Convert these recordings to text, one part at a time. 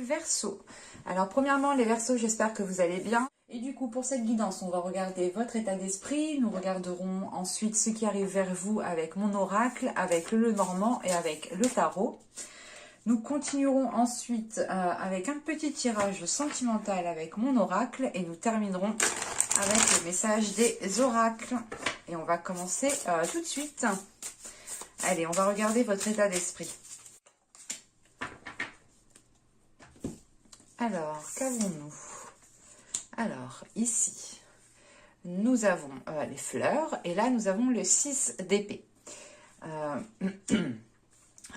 Verseaux. Alors premièrement les Verseaux, j'espère que vous allez bien. Et du coup pour cette guidance, on va regarder votre état d'esprit. Nous regarderons ensuite ce qui arrive vers vous avec mon oracle, avec le Lenormand et avec le tarot. Nous continuerons ensuite avec un petit tirage sentimental avec mon oracle. Et nous terminerons avec le message des oracles. Et on va commencer tout de suite. Allez, on va regarder votre état d'esprit. Alors, qu'avons-nous? Alors, ici, nous avons les fleurs. Et là, nous avons le 6 d'épée.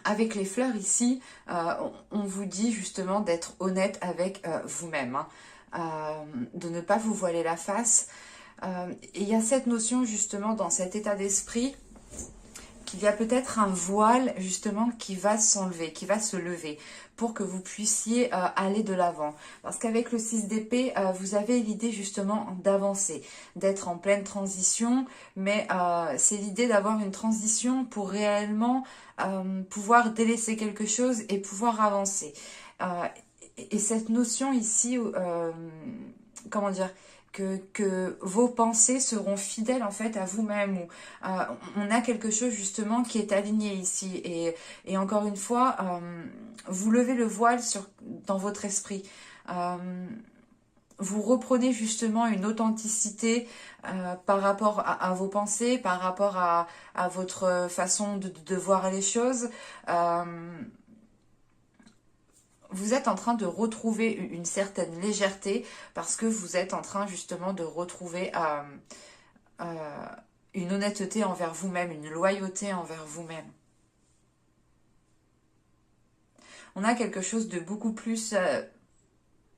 Avec les fleurs ici, on vous dit justement d'être honnête avec vous-même. De ne pas vous voiler la face. Et il y a cette notion justement dans cet état d'esprit qu'il y a peut-être un voile justement qui va s'enlever, qui va se lever pour que vous puissiez aller de l'avant. Parce qu'avec le 6 d'épée, vous avez l'idée justement d'avancer, d'être en pleine transition, mais c'est l'idée d'avoir une transition pour réellement pouvoir délaisser quelque chose et pouvoir avancer. Et cette notion ici, comment dire, que vos pensées seront fidèles en fait à vous-même. On a quelque chose justement qui est aligné ici. Et encore une fois, vous levez le voile dans votre esprit. Vous reprenez justement une authenticité par rapport à vos pensées, par rapport à votre façon de voir les choses. Vous êtes en train de retrouver une certaine légèreté parce que vous êtes en train justement de retrouver une honnêteté envers vous-même, une loyauté envers vous-même. On a quelque chose de beaucoup plus...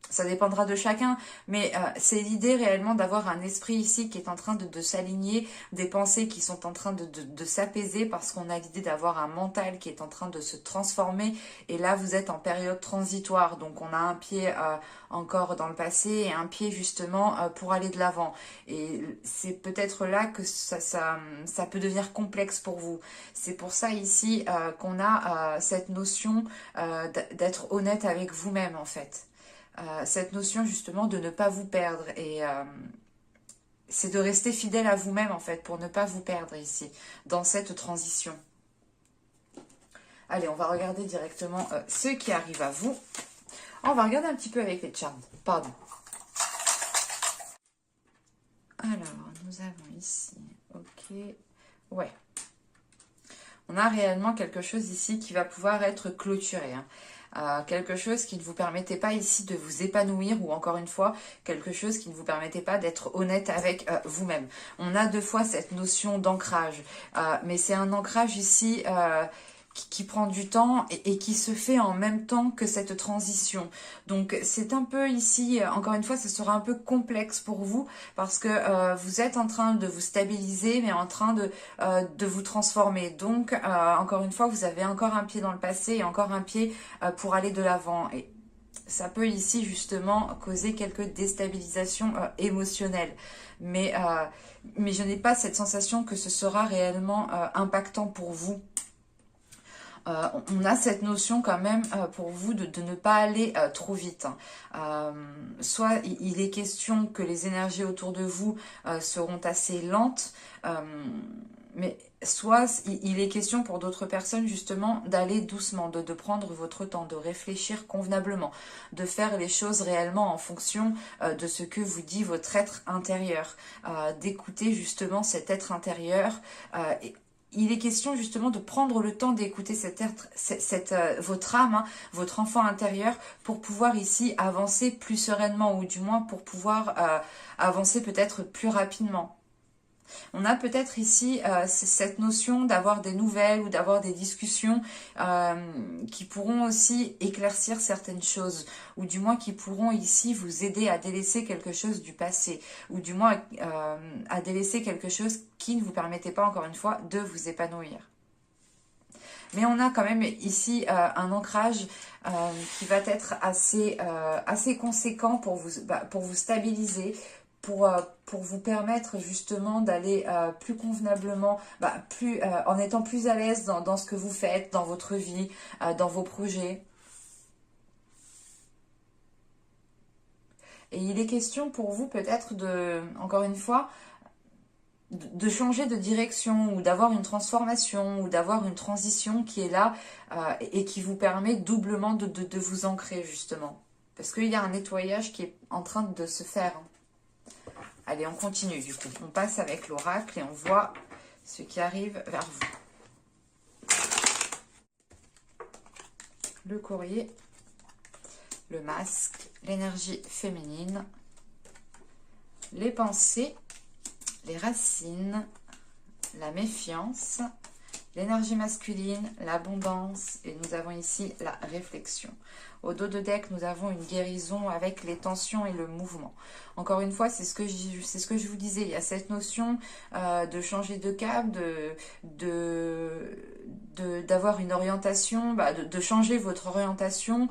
ça dépendra de chacun, mais c'est l'idée réellement d'avoir un esprit ici qui est en train de s'aligner, des pensées qui sont en train de s'apaiser parce qu'on a l'idée d'avoir un mental qui est en train de se transformer. Et là, vous êtes en période transitoire, donc on a un pied encore dans le passé et un pied justement pour aller de l'avant. Et c'est peut-être là que ça peut devenir complexe pour vous. C'est pour ça ici qu'on a cette notion d'être honnête avec vous-même en fait. Cette notion justement de ne pas vous perdre et c'est de rester fidèle à vous-même en fait pour ne pas vous perdre ici dans cette transition. Allez, on va regarder directement ce qui arrive à vous. On va regarder un petit peu avec les charms, pardon. Alors, nous avons ici, ok, ouais. On a réellement quelque chose ici qui va pouvoir être clôturé, hein. Quelque chose qui ne vous permettait pas ici de vous épanouir ou encore une fois quelque chose qui ne vous permettait pas d'être honnête avec vous-même. On a deux fois cette notion d'ancrage, mais c'est un ancrage ici qui prend du temps et qui se fait en même temps que cette transition. Donc c'est un peu ici, encore une fois, ce sera un peu complexe pour vous parce que vous êtes en train de vous stabiliser mais en train de vous transformer. Donc encore une fois, vous avez encore un pied dans le passé et encore un pied pour aller de l'avant. Et ça peut ici justement causer quelques déstabilisations émotionnelles. Mais je n'ai pas cette sensation que ce sera réellement impactant pour vous. On a cette notion quand même pour vous de ne pas aller trop vite. Soit il est question que les énergies autour de vous seront assez lentes, mais soit il est question pour d'autres personnes justement d'aller doucement, de prendre votre temps, de réfléchir convenablement, de faire les choses réellement en fonction de ce que vous dit votre être intérieur, d'écouter justement cet être intérieur il est question justement de prendre le temps d'écouter votre âme, hein, votre enfant intérieur, pour pouvoir ici avancer plus sereinement, ou du moins pour pouvoir avancer peut-être plus rapidement. On a peut-être ici cette notion d'avoir des nouvelles ou d'avoir des discussions qui pourront aussi éclaircir certaines choses, ou du moins qui pourront ici vous aider à délaisser quelque chose du passé, ou du moins à délaisser quelque chose qui ne vous permettait pas, encore une fois, de vous épanouir. Mais on a quand même ici un ancrage qui va être assez conséquent pour vous stabiliser, pour vous permettre justement d'aller plus convenablement, en étant plus à l'aise dans ce que vous faites, dans votre vie, dans vos projets. Et il est question pour vous peut-être de, encore une fois, de changer de direction ou d'avoir une transformation ou d'avoir une transition qui est là et qui vous permet doublement de vous ancrer justement. Parce qu'il y a un nettoyage qui est en train de se faire. Allez, on continue du coup. On passe avec l'oracle et on voit ce qui arrive vers vous. Le courrier, le masque, l'énergie féminine, les pensées, les racines, la méfiance, l'énergie masculine, l'abondance et nous avons ici la réflexion. Au dos de deck, nous avons une guérison avec les tensions et le mouvement. Encore une fois, c'est ce que je vous disais, il y a cette notion de changer de cap, d'avoir une orientation, de changer votre orientation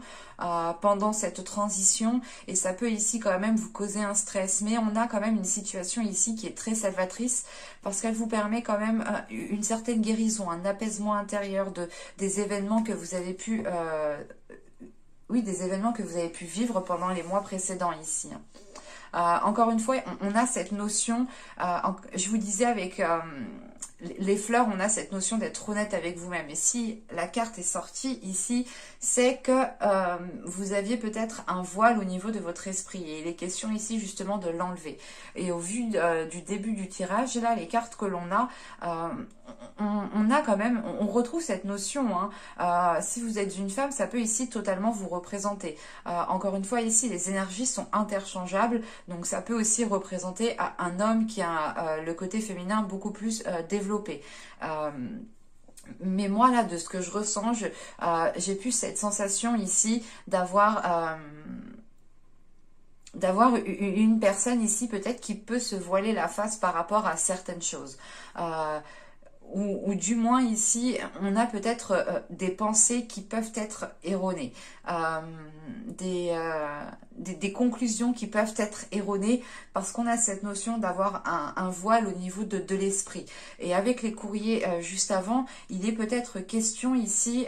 pendant cette transition et ça peut ici quand même vous causer un stress, mais on a quand même une situation ici qui est très salvatrice parce qu'elle vous permet quand même une certaine guérison, un apaisement intérieur des événements que vous avez pu des événements que vous avez pu vivre pendant les mois précédents ici. Encore une fois, on a cette notion, je vous disais avec les fleurs, on a cette notion d'être honnête avec vous-même. Et si la carte est sortie ici, c'est que vous aviez peut-être un voile au niveau de votre esprit. Et il est question ici justement de l'enlever. Et au vu du début du tirage, là, les cartes que l'on a, on a quand même, on retrouve cette notion. Si vous êtes une femme, ça peut ici totalement vous représenter. Encore une fois, ici, les énergies sont interchangeables. Donc ça peut aussi représenter un homme qui a le côté féminin beaucoup plus développé. Mais moi là, de ce que je ressens, j'ai plus cette sensation ici d'avoir une personne ici peut-être qui peut se voiler la face par rapport à certaines choses. Ou du moins ici, on a peut-être des pensées qui peuvent être erronées, des conclusions qui peuvent être erronées parce qu'on a cette notion d'avoir un voile au niveau de l'esprit. Et avec les courriers juste avant, il est peut-être question ici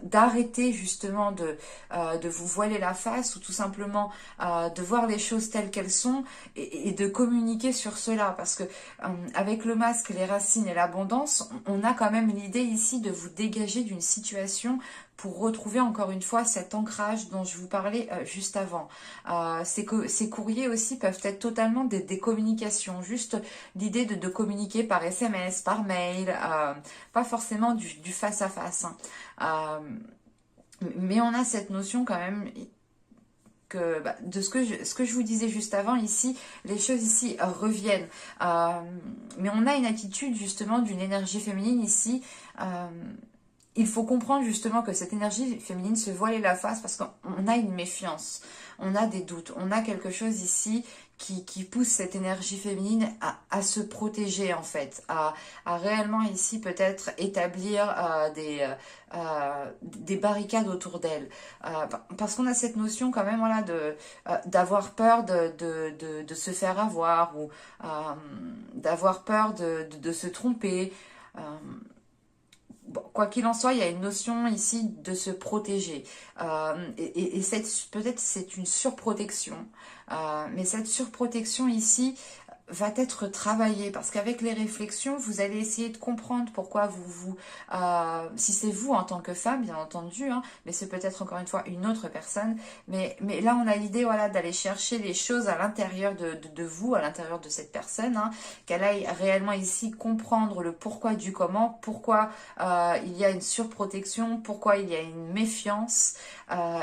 d'arrêter justement de vous voiler la face ou tout simplement de voir les choses telles qu'elles sont et de communiquer sur cela parce que avec le masque, les racines et l'abondance, on a quand même l'idée ici de vous dégager d'une situation pour retrouver encore une fois cet ancrage dont je vous parlais juste avant. Ces courriers aussi peuvent être totalement des communications, juste l'idée de communiquer par SMS, par mail, pas forcément du face à face. Mais on a cette notion quand même que de ce que je vous disais juste avant ici, les choses ici reviennent. Mais on a une attitude justement d'une énergie féminine ici. Il faut comprendre justement que cette énergie féminine se voile la face parce qu'on a une méfiance, on a des doutes, on a quelque chose ici qui pousse cette énergie féminine à se protéger en fait, à réellement ici peut-être établir des barricades autour d'elle. Parce qu'on a cette notion quand même voilà, d'avoir peur de se faire avoir ou d'avoir peur de se tromper. Bon, quoi qu'il en soit, il y a une notion ici de se protéger. Et peut-être c'est une surprotection. Mais cette surprotection ici va être travaillée parce qu'avec les réflexions, vous allez essayer de comprendre pourquoi si c'est vous en tant que femme, bien entendu, hein, mais c'est peut-être encore une fois une autre personne. Mais là, on a l'idée voilà, d'aller chercher les choses à l'intérieur de vous, à l'intérieur de cette personne, hein, qu'elle aille réellement ici comprendre le pourquoi du comment, pourquoi il y a une surprotection, pourquoi il y a une méfiance.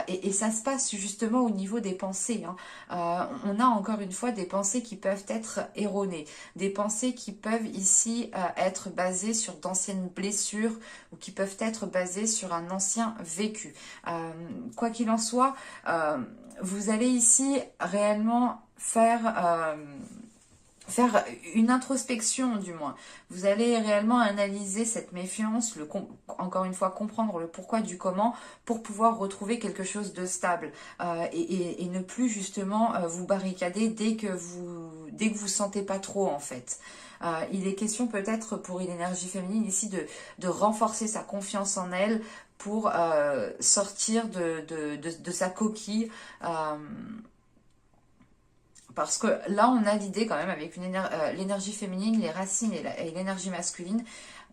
Et ça se passe justement au niveau des pensées. On a encore une fois des pensées qui peuvent être erronées, des pensées qui peuvent ici être basées sur d'anciennes blessures ou qui peuvent être basées sur un ancien vécu. Quoi qu'il en soit, vous allez ici réellement faire une introspection du moins. Vous allez réellement analyser cette méfiance, encore une fois comprendre le pourquoi du comment pour pouvoir retrouver quelque chose de stable et ne plus justement vous barricader dès que vous sentez pas trop en fait. Il est question peut-être pour une énergie féminine ici de renforcer sa confiance en elle pour sortir de sa coquille Parce que là, on a l'idée quand même avec l'énergie féminine, les racines et l'énergie masculine,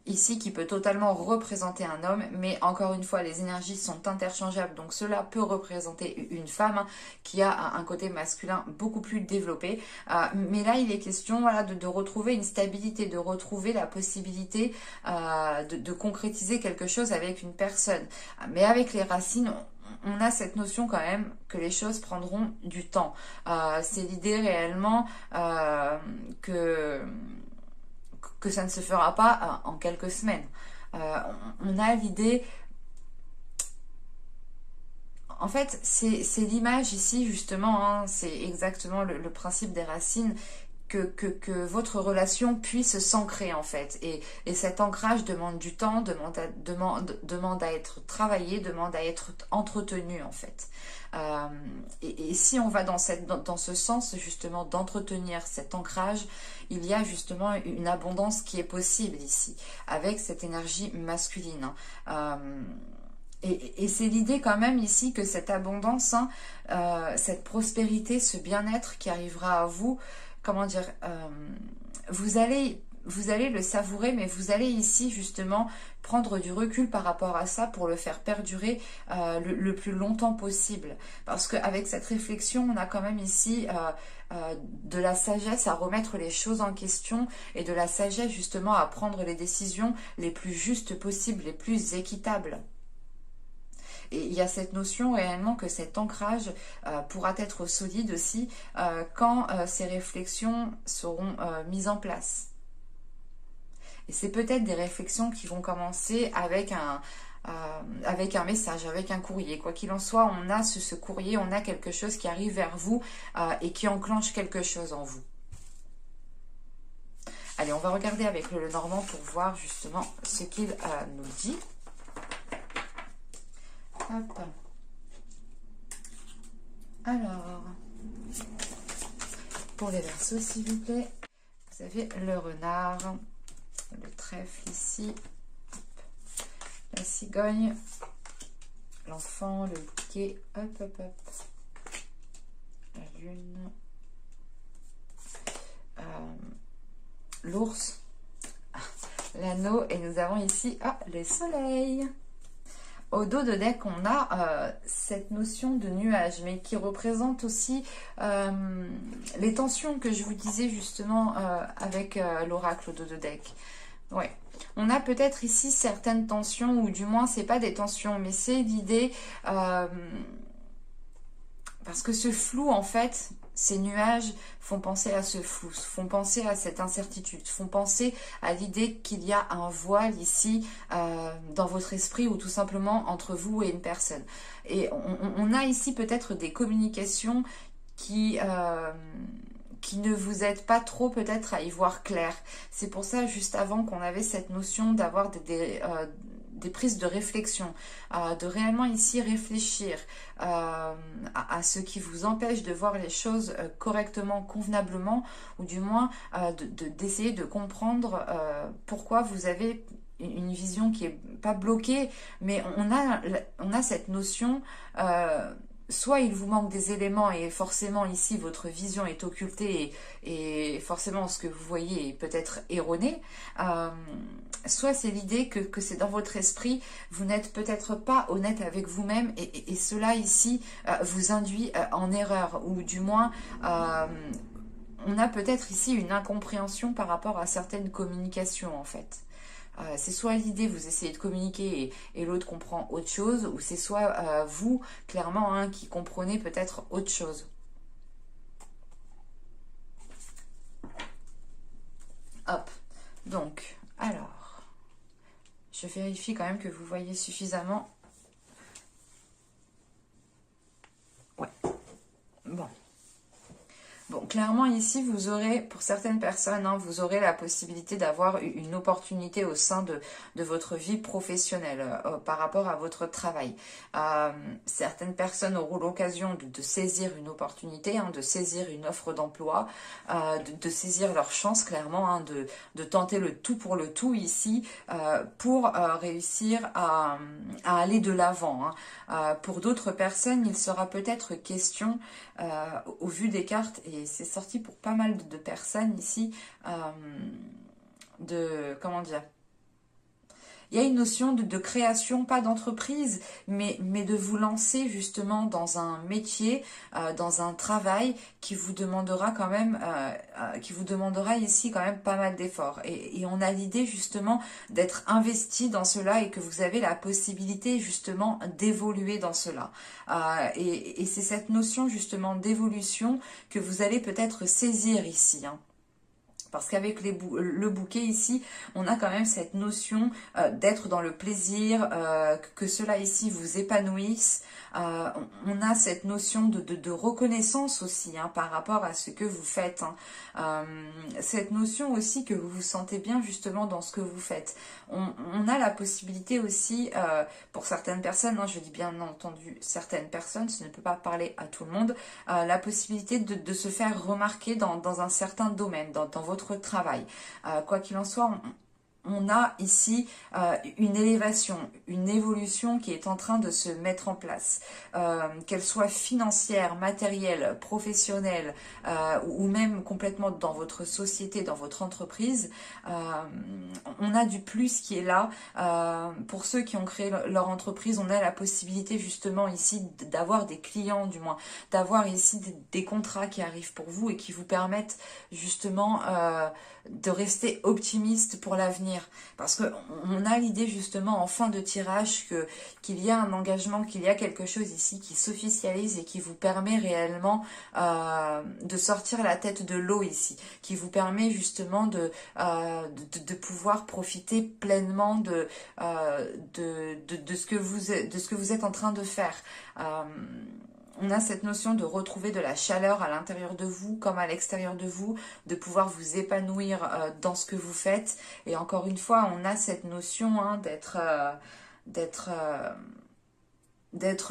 ici qui peut totalement représenter un homme, mais encore une fois, les énergies sont interchangeables, donc cela peut représenter une femme qui a un côté masculin beaucoup plus développé. Mais là, il est question voilà, de retrouver une stabilité, de retrouver la possibilité de concrétiser quelque chose avec une personne. Mais avec les racines, on a cette notion quand même que les choses prendront du temps. C'est l'idée réellement que ça ne se fera pas en quelques semaines. On a l'idée... En fait, c'est l'image ici, justement, hein, c'est exactement le principe des racines, que votre relation puisse s'ancrer, en fait. Et cet ancrage demande du temps, demande à être travaillé, demande à être entretenu, en fait. Et si on va dans ce sens, justement, d'entretenir cet ancrage, il y a justement une abondance qui est possible ici, avec cette énergie masculine. Et c'est l'idée quand même ici que cette abondance, hein, cette prospérité, ce bien-être qui arrivera à vous, comment dire, vous allez le savourer, mais vous allez ici justement prendre du recul par rapport à ça pour le faire perdurer le plus longtemps possible. Parce qu'avec cette réflexion, on a quand même ici de la sagesse à remettre les choses en question et de la sagesse justement à prendre les décisions les plus justes possibles, les plus équitables. Et il y a cette notion réellement que cet ancrage pourra être solide aussi quand ces réflexions seront mises en place. Et c'est peut-être des réflexions qui vont commencer avec un message, avec un courrier. Quoi qu'il en soit, on a ce courrier, on a quelque chose qui arrive vers vous et qui enclenche quelque chose en vous. Allez, on va regarder avec le Normand pour voir justement ce qu'il nous dit. Hop. Alors, pour les Verseaux, s'il vous plaît, vous avez le renard, le trèfle ici, la cigogne, l'enfant, le bouquet, hop, hop, hop, la lune, l'ours, l'anneau, et nous avons ici le soleil. Au dos de deck, on a cette notion de nuage, mais qui représente aussi les tensions que je vous disais justement avec l'oracle au dos de deck. Ouais. On a peut-être ici certaines tensions, ou du moins, c'est pas des tensions, mais c'est l'idée... parce que ce flou, en fait... Ces nuages font penser à ce flou, font penser à cette incertitude, font penser à l'idée qu'il y a un voile ici dans votre esprit ou tout simplement entre vous et une personne. Et on a ici peut-être des communications qui ne vous aident pas trop peut-être à y voir clair. C'est pour ça juste avant qu'on avait cette notion d'avoir des prises de réflexion, de réellement ici réfléchir à ce qui vous empêche de voir les choses correctement, convenablement, ou du moins d'essayer de comprendre pourquoi vous avez une vision qui est pas bloquée, mais on a cette notion... soit il vous manque des éléments et forcément ici votre vision est occultée et forcément ce que vous voyez est peut-être erroné, soit c'est l'idée que c'est dans votre esprit, vous n'êtes peut-être pas honnête avec vous-même et cela ici vous induit en erreur, ou du moins on a peut-être ici une incompréhension par rapport à certaines communications en fait. C'est soit l'idée, vous essayez de communiquer et l'autre comprend autre chose, ou c'est soit vous, clairement, hein, qui comprenez peut-être autre chose. Hop, donc, alors, je vérifie quand même que vous voyez suffisamment. Ouais, bon. Bon, clairement ici, vous aurez, pour certaines personnes, hein, vous aurez la possibilité d'avoir une opportunité au sein de votre vie professionnelle par rapport à votre travail. Certaines personnes auront l'occasion de saisir une opportunité, hein, de saisir une offre d'emploi, de saisir leur chance, clairement, hein, de tenter le tout pour le tout ici pour réussir à aller de l'avant. Hein. Pour d'autres personnes, il sera peut-être question, au vu des cartes, et c'est c'est sorti pour pas mal de personnes ici, comment dire, il y a une notion de création, pas d'entreprise, mais de vous lancer justement dans un métier, dans un travail qui vous demandera quand même, qui vous demandera ici quand même pas mal d'efforts. Et on a l'idée justement d'être investi dans cela et que vous avez la possibilité justement d'évoluer dans cela. Et c'est cette notion justement d'évolution que vous allez peut-être saisir ici, hein. Parce qu'avec le bouquet ici, on a quand même cette notion d'être dans le plaisir, que cela ici vous épanouisse. On a cette notion de reconnaissance aussi, hein, par rapport à ce que vous faites, hein. Cette notion aussi que vous vous sentez bien justement dans ce que vous faites. On a la possibilité aussi, pour certaines personnes, hein, je dis bien entendu certaines personnes, ce ne peut pas parler à tout le monde, la possibilité de se faire remarquer dans un certain domaine, dans votre travail. Quoi qu'il en soit, on a ici une élévation, une évolution qui est en train de se mettre en place, qu'elle soit financière, matérielle, professionnelle, ou même complètement dans votre société, dans votre entreprise. On a du plus qui est là. Pour ceux qui ont créé leur entreprise, on a la possibilité justement ici d'avoir des clients, du moins, d'avoir ici des contrats qui arrivent pour vous et qui vous permettent justement de rester optimiste pour l'avenir, parce que on a l'idée justement en fin de tirage qu'il y a un engagement, qu'il y a quelque chose ici qui s'officialise et qui vous permet réellement de sortir la tête de l'eau ici, qui vous permet justement de pouvoir profiter pleinement de ce que vous êtes en train de faire. On a cette notion de retrouver de la chaleur à l'intérieur de vous comme à l'extérieur de vous, de pouvoir vous épanouir dans ce que vous faites. Et encore une fois, on a cette notion, hein, d'être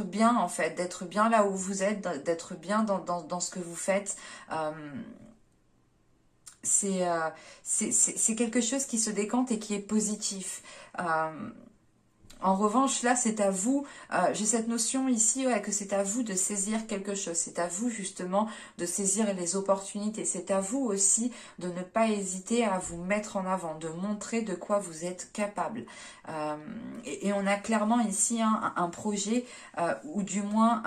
bien en fait, d'être bien là où vous êtes, d'être bien dans ce que vous faites. C'est quelque chose qui se décante et qui est positif. En revanche, là, c'est à vous, j'ai cette notion ici, ouais, que c'est à vous de saisir quelque chose. C'est à vous, justement, de saisir les opportunités. C'est à vous aussi de ne pas hésiter à vous mettre en avant, de montrer de quoi vous êtes capable. Et on a clairement ici un projet, ou du moins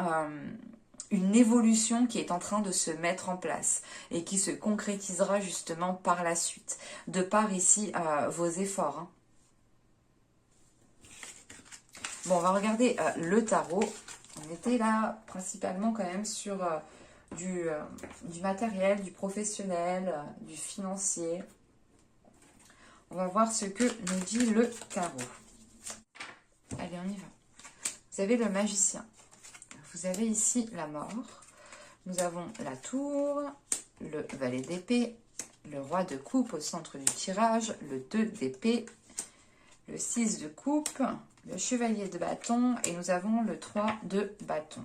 une évolution qui est en train de se mettre en place et qui se concrétisera justement par la suite, de par ici vos efforts, hein. Bon, on va regarder le tarot. On était là principalement quand même sur du matériel, du professionnel, du financier. On va voir ce que nous dit le tarot. Allez, on y va. Vous avez le magicien. Vous avez ici la mort. Nous avons la tour, le valet d'épée, le roi de coupe au centre du tirage, le 2 d'épée, le 6 de coupe, le chevalier de bâton et nous avons le 3 de bâton.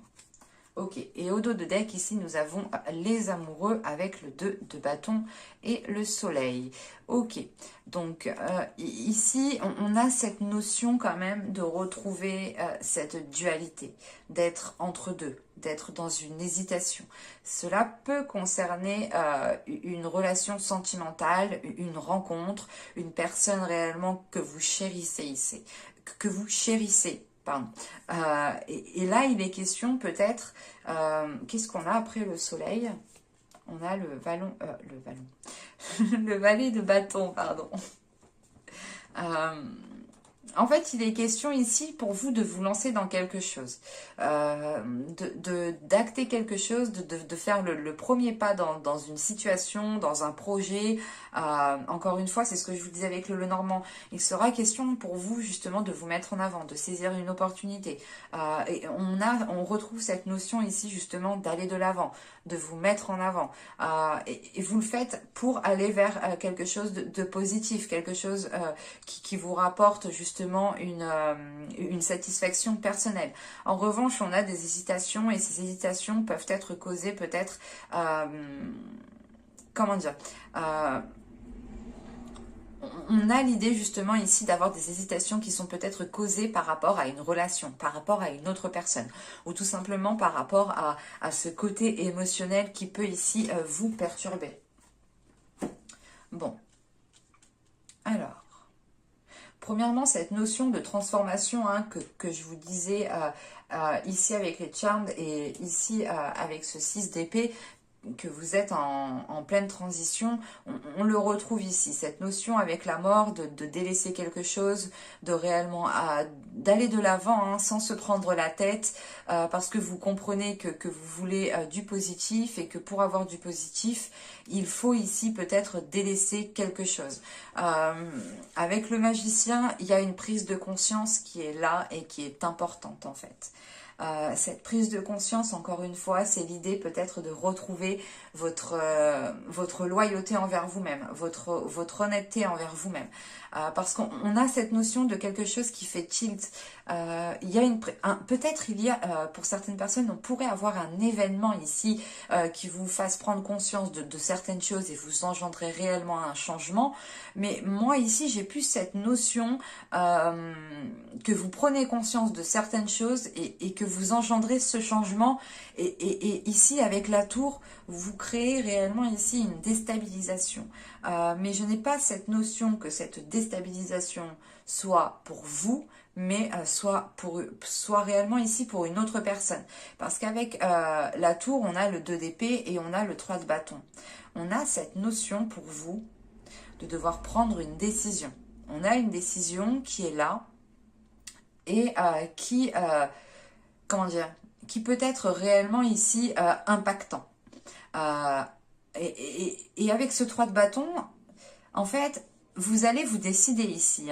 Ok, et au dos de deck, ici, nous avons les amoureux avec le 2 de bâton et le soleil. Ok, donc ici, on a cette notion quand même de retrouver cette dualité, d'être entre deux, d'être dans une hésitation. Cela peut concerner une relation sentimentale, une rencontre, une personne réellement que vous chérissez ici, pardon. Et là, il est question peut-être, qu'est-ce qu'on a après le soleil? On a le le valet de bâton, pardon. En fait, il est question ici pour vous de vous lancer dans quelque chose, d'acter quelque chose, de faire le premier pas dans une situation, dans un projet. Encore une fois, c'est ce que je vous disais avec le Lenormand. Il sera question pour vous justement de vous mettre en avant, de saisir une opportunité. Et on retrouve cette notion ici justement d'aller de l'avant, de vous mettre en avant. Et vous le faites pour aller vers quelque chose de positif, quelque chose qui vous rapporte justement une satisfaction personnelle. En revanche, on a des hésitations et ces hésitations peuvent être causées peut-être, comment dire, on a l'idée justement ici d'avoir des hésitations qui sont peut-être causées par rapport à une relation, par rapport à une autre personne, ou tout simplement par rapport à ce côté émotionnel qui peut ici vous perturber. Bon, alors, premièrement, cette notion de transformation que je vous disais ici avec les charms et ici avec ce 6 d'épée, que vous êtes en pleine transition, on le retrouve ici, cette notion avec la mort de délaisser quelque chose, de réellement d'aller de l'avant sans se prendre la tête, parce que vous comprenez que vous voulez du positif et que pour avoir du positif, il faut ici peut-être délaisser quelque chose. Avec le magicien, il y a une prise de conscience qui est là et qui est importante en fait. Cette prise de conscience, encore une fois, c'est l'idée peut-être de retrouver votre loyauté envers vous-même, votre honnêteté envers vous-même. Parce qu'on a cette notion de quelque chose qui fait tilt. Il y a peut-être pour certaines personnes, on pourrait avoir un événement ici qui vous fasse prendre conscience de certaines choses et vous engendrer réellement un changement. Mais moi ici, j'ai plus cette notion que vous prenez conscience de certaines choses et que vous engendrez ce changement. Et ici, avec la tour, vous créez réellement ici une déstabilisation. Mais je n'ai pas cette notion que cette déstabilisation soit pour vous, mais soit réellement ici pour une autre personne. Parce qu'avec la tour, on a le 2 d'épée et on a le 3 de bâton. On a cette notion pour vous de devoir prendre une décision. On a une décision qui est là et qui peut être réellement ici impactant. Et avec ce 3 de bâton, en fait, vous allez vous décider ici.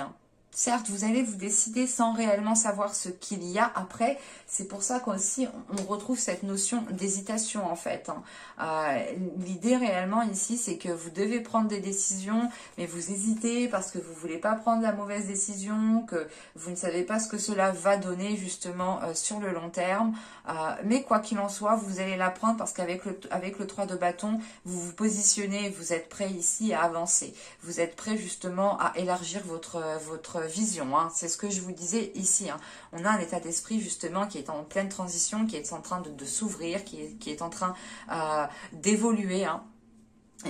Certes, vous allez vous décider sans réellement savoir ce qu'il y a après. C'est pour ça qu'aussi on retrouve cette notion d'hésitation en fait. L'idée réellement ici, c'est que vous devez prendre des décisions, mais vous hésitez parce que vous ne voulez pas prendre la mauvaise décision, que vous ne savez pas ce que cela va donner justement sur le long terme. Mais quoi qu'il en soit, vous allez la prendre parce qu'avec le 3 de bâton, vous vous positionnez, vous êtes prêt ici à avancer. Vous êtes prêt justement à élargir votre vision. C'est ce que je vous disais ici. On a un état d'esprit justement qui est en pleine transition, qui est en train de s'ouvrir, qui est en train d'évoluer.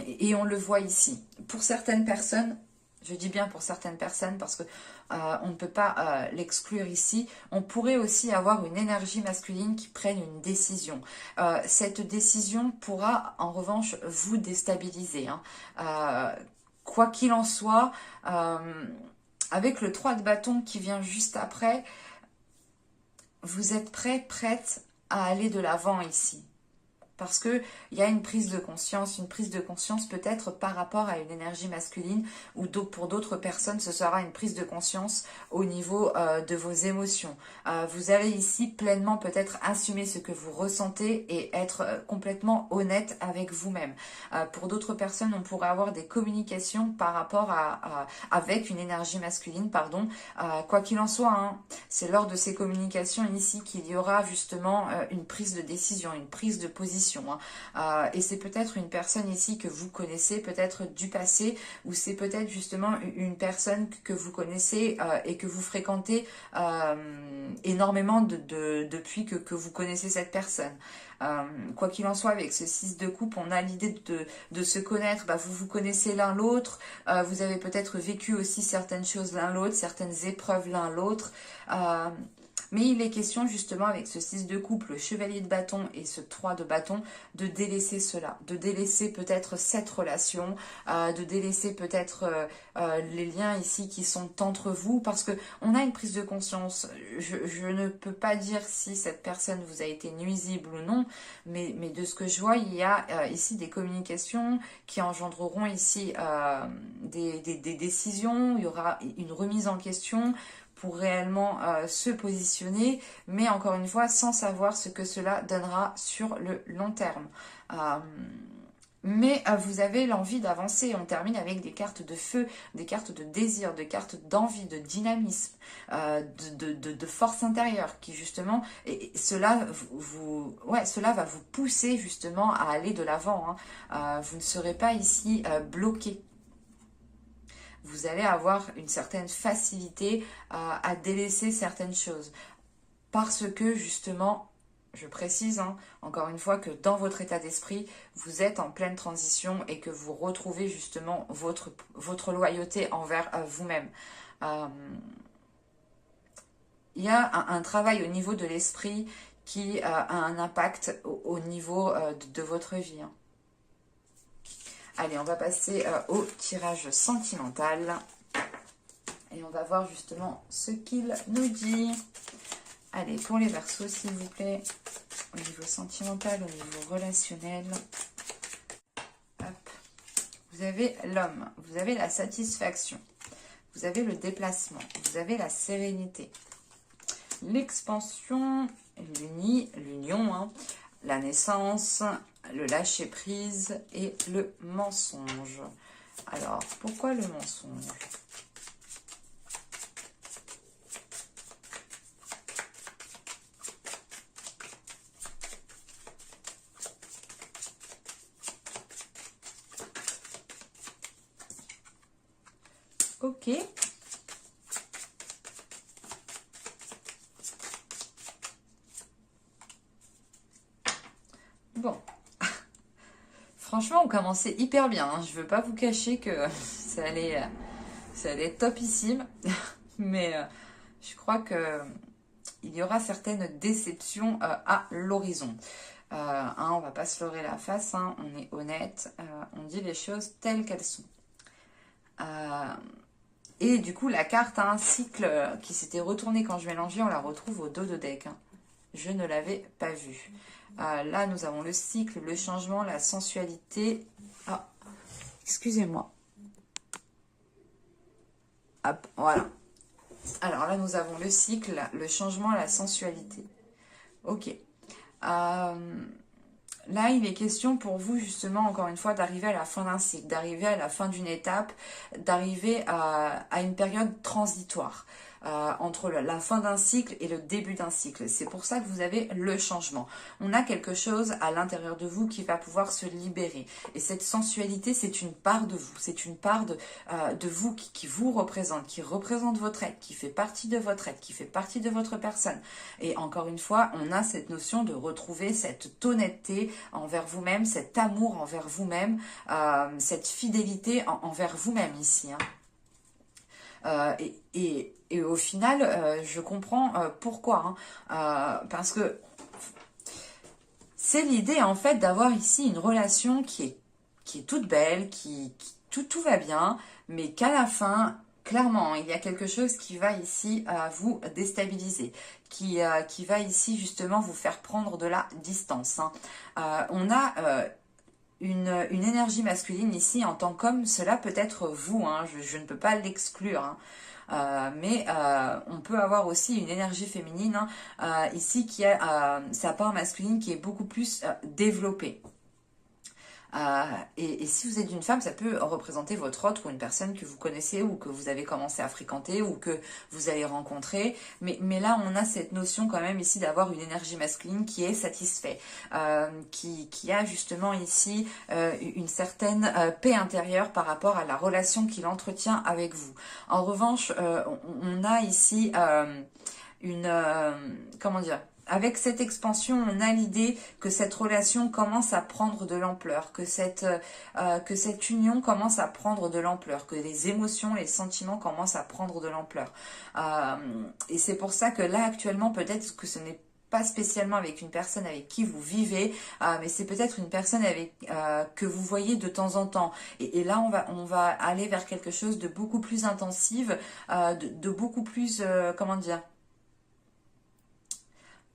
Et on le voit ici. Pour certaines personnes, je dis bien pour certaines personnes parce que on ne peut pas l'exclure ici. On pourrait aussi avoir une énergie masculine qui prenne une décision. Cette décision pourra en revanche vous déstabiliser. Quoi qu'il en soit, avec le 3 de bâton qui vient juste après, vous êtes prête à aller de l'avant ici. Parce qu'il y a une prise de conscience peut-être par rapport à une énergie masculine ou pour d'autres personnes, ce sera une prise de conscience au niveau de vos émotions. Vous allez ici pleinement peut-être assumer ce que vous ressentez et être complètement honnête avec vous-même. Pour d'autres personnes, on pourrait avoir des communications par rapport avec une énergie masculine, pardon. Quoi qu'il en soit, c'est lors de ces communications ici qu'il y aura justement une prise de décision, une prise de position. Et c'est peut-être une personne ici que vous connaissez, peut-être du passé, ou c'est peut-être justement une personne que vous connaissez et que vous fréquentez énormément depuis que vous connaissez cette personne. Quoi qu'il en soit, avec ce 6 de coupe, on a l'idée de se connaître. Vous connaissez l'un l'autre, vous avez peut-être vécu aussi certaines choses l'un l'autre, certaines épreuves l'un l'autre. Mais il est question justement avec ce 6 de coupe, le chevalier de bâton et ce 3 de bâton, de délaisser cela, de délaisser peut-être cette relation, de délaisser peut-être les liens ici qui sont entre vous, parce que on a une prise de conscience. Je ne peux pas dire si cette personne vous a été nuisible ou non, mais de ce que je vois, il y a ici des communications qui engendreront ici des décisions, il y aura une remise en question pour réellement se positionner, mais encore une fois, sans savoir ce que cela donnera sur le long terme. Mais vous avez l'envie d'avancer. On termine avec des cartes de feu, des cartes de désir, des cartes d'envie, de dynamisme, de force intérieure qui justement, et cela va vous pousser justement à aller de l'avant. Vous ne serez pas ici bloqué. vous allez avoir une certaine facilité à délaisser certaines choses. Parce que justement, je précise encore une fois que dans votre état d'esprit, vous êtes en pleine transition et que vous retrouvez justement votre loyauté envers vous-même. Il y a un travail au niveau de l'esprit qui a un impact au niveau de votre vie. Allez, on va passer au tirage sentimental. Et on va voir justement ce qu'il nous dit. Allez, pour les Verseaux, s'il vous plaît. Au niveau sentimental, au niveau relationnel. Hop. Vous avez l'homme, vous avez la satisfaction, vous avez le déplacement, vous avez la sérénité, l'expansion, l'union, la naissance, le lâcher-prise et le mensonge. Alors, pourquoi le mensonge? Ok. Bon. Franchement, on commençait hyper bien. Je ne veux pas vous cacher que ça allait être topissime. Mais je crois que il y aura certaines déceptions à l'horizon. On va pas se leurrer la face, on est honnête. On dit les choses telles qu'elles sont. Et du coup, la carte a un cycle qui s'était retourné quand je mélangeais, on la retrouve au dos de deck. Je ne l'avais pas vue. Là, nous avons le cycle, le changement, la sensualité. Ah, excusez-moi. Hop, voilà. Alors là, nous avons le cycle, le changement, la sensualité. Ok. Là, il est question pour vous, justement, encore une fois, d'arriver à la fin d'un cycle, d'arriver à la fin d'une étape, d'arriver à une période transitoire entre la fin d'un cycle et le début d'un cycle. C'est pour ça que vous avez le changement. On a quelque chose à l'intérieur de vous qui va pouvoir se libérer. Et cette sensualité, c'est une part de vous. C'est une part de vous qui vous représente, qui représente votre être, qui fait partie de votre être, qui fait partie de votre personne. Et encore une fois, on a cette notion de retrouver cette honnêteté envers vous-même, cet amour envers vous-même, cette fidélité envers vous-même ici. Et au final, je comprends pourquoi. Parce que c'est l'idée en fait d'avoir ici une relation qui est toute belle, tout va bien, mais qu'à la fin, clairement, il y a quelque chose qui va ici vous déstabiliser, qui va ici justement vous faire prendre de la distance. On a une énergie masculine ici en tant qu'homme, cela peut être vous, je ne peux pas l'exclure. Mais on peut avoir aussi une énergie féminine ici qui a sa part masculine qui est beaucoup plus développée. Et si vous êtes une femme, ça peut représenter votre hôte ou une personne que vous connaissez ou que vous avez commencé à fréquenter ou que vous allez rencontrer. Mais là, on a cette notion quand même ici d'avoir une énergie masculine qui est satisfaite, qui a justement ici une certaine paix intérieure par rapport à la relation qu'il entretient avec vous. En revanche, on a ici comment dire ? Avec cette expansion, on a l'idée que cette relation commence à prendre de l'ampleur, que cette union commence à prendre de l'ampleur, que les émotions, les sentiments commencent à prendre de l'ampleur. Et c'est pour ça que là, actuellement, peut-être que ce n'est pas spécialement avec une personne avec qui vous vivez, mais c'est peut-être une personne que vous voyez de temps en temps. Et là, on va aller vers quelque chose de beaucoup plus intensif, de beaucoup plus, comment dire,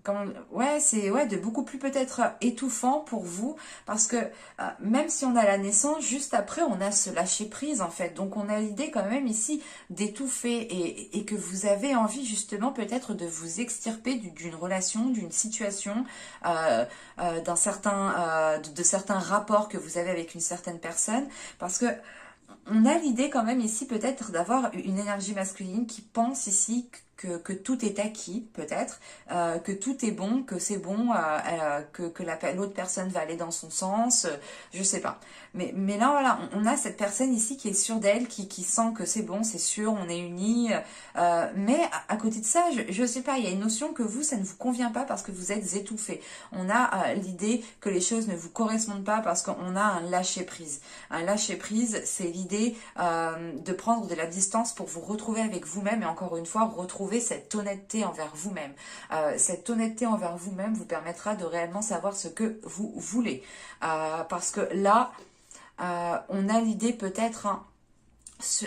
de beaucoup plus peut-être étouffant pour vous, parce que même si on a la naissance, juste après on a ce lâcher prise en fait, donc on a l'idée quand même ici d'étouffer et que vous avez envie justement peut-être de vous extirper d'une relation, d'une situation, de certains rapports que vous avez avec une certaine personne, parce que on a l'idée quand même ici peut-être d'avoir une énergie masculine qui pense ici que tout est acquis, peut-être, que tout est bon, que c'est bon, que l'autre personne va aller dans son sens, je sais pas. Mais là, voilà, on a cette personne ici qui est sûre d'elle, qui sent que c'est bon, c'est sûr, on est unis. Mais à côté de ça, je sais pas, il y a une notion que vous, ça ne vous convient pas parce que vous êtes étouffé. On a l'idée que les choses ne vous correspondent pas parce qu'on a un lâcher-prise. Un lâcher-prise, c'est l'idée de prendre de la distance pour vous retrouver avec vous-même et encore une fois, retrouver cette honnêteté envers vous-même. Cette honnêteté envers vous-même vous permettra de réellement savoir ce que vous voulez. Parce que là, on a l'idée peut-être, hein,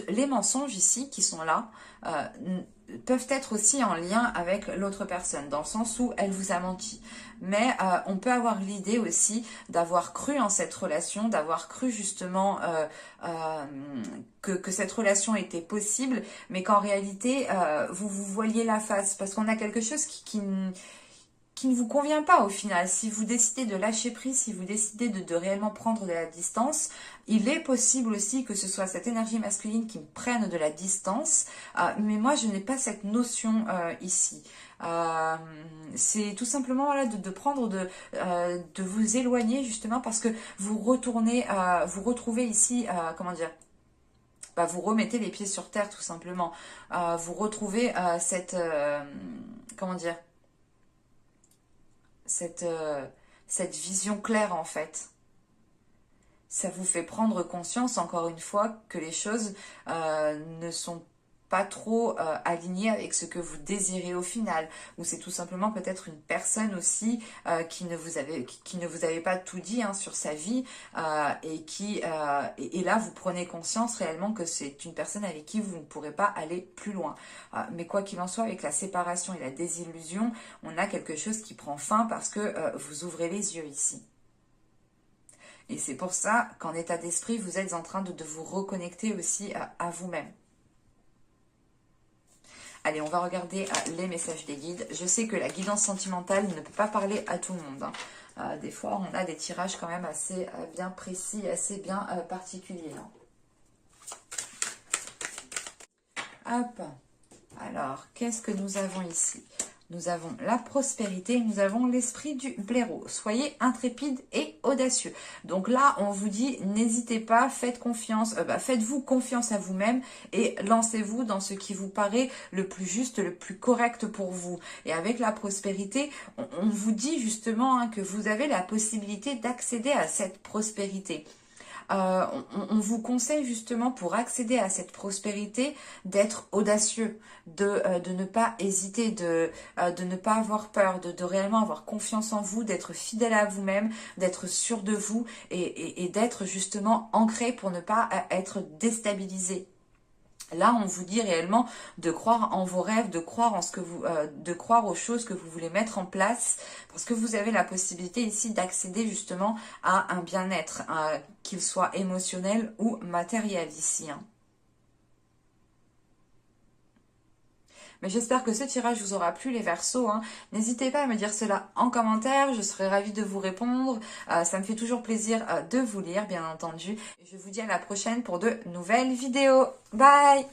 les mensonges ici qui sont là peuvent être aussi en lien avec l'autre personne, dans le sens où elle vous a menti. Mais on peut avoir l'idée aussi d'avoir cru en cette relation, d'avoir cru justement que cette relation était possible, mais qu'en réalité, vous voiliez la face, parce qu'on a quelque chose qui ne vous convient pas au final. Si vous décidez de lâcher prise, si vous décidez de réellement prendre de la distance, il est possible aussi que ce soit cette énergie masculine qui me prenne de la distance, mais moi je n'ai pas cette notion ici. C'est tout simplement voilà, de prendre, de vous éloigner justement parce que vous retournez, vous retrouvez ici, comment dire, bah, vous remettez les pieds sur terre tout simplement. Vous retrouvez cette, comment dire, cette vision claire en fait. Ça vous fait prendre conscience encore une fois que les choses ne sont pas trop alignées avec ce que vous désirez au final, ou c'est tout simplement peut-être une personne aussi qui ne vous avait pas tout dit hein, sur sa vie et là vous prenez conscience réellement que c'est une personne avec qui vous ne pourrez pas aller plus loin. Mais quoi qu'il en soit, avec la séparation et la désillusion, on a quelque chose qui prend fin parce que vous ouvrez les yeux ici. Et c'est pour ça qu'en état d'esprit, vous êtes en train de vous reconnecter aussi à vous-même. Allez, on va regarder les messages des guides. Je sais que la guidance sentimentale ne peut pas parler à tout le monde. Hein. Des fois, on a des tirages quand même assez bien précis, assez bien particuliers. Hein. Hop. Alors, qu'est-ce que nous avons ici ? Nous avons la prospérité, nous avons l'esprit du blaireau. Soyez intrépide et audacieux. Donc là, on vous dit, n'hésitez pas, faites confiance, faites-vous confiance à vous-même et lancez-vous dans ce qui vous paraît le plus juste, le plus correct pour vous. Et avec la prospérité, on vous dit justement hein, que vous avez la possibilité d'accéder à cette prospérité. On vous conseille justement pour accéder à cette prospérité d'être audacieux, de ne pas hésiter, de ne pas avoir peur, de réellement avoir confiance en vous, d'être fidèle à vous-même, d'être sûr de vous et d'être justement ancré pour ne pas être déstabilisé. Là, on vous dit réellement de croire en vos rêves, de croire en ce que vous, de croire aux choses que vous voulez mettre en place, parce que vous avez la possibilité ici d'accéder justement à un bien-être, qu'il soit émotionnel ou matériel ici. Hein. Mais j'espère que ce tirage vous aura plu les Verseaux. Hein. N'hésitez pas à me dire cela en commentaire, je serai ravie de vous répondre. Ça me fait toujours plaisir de vous lire, bien entendu. Et je vous dis à la prochaine pour de nouvelles vidéos. Bye!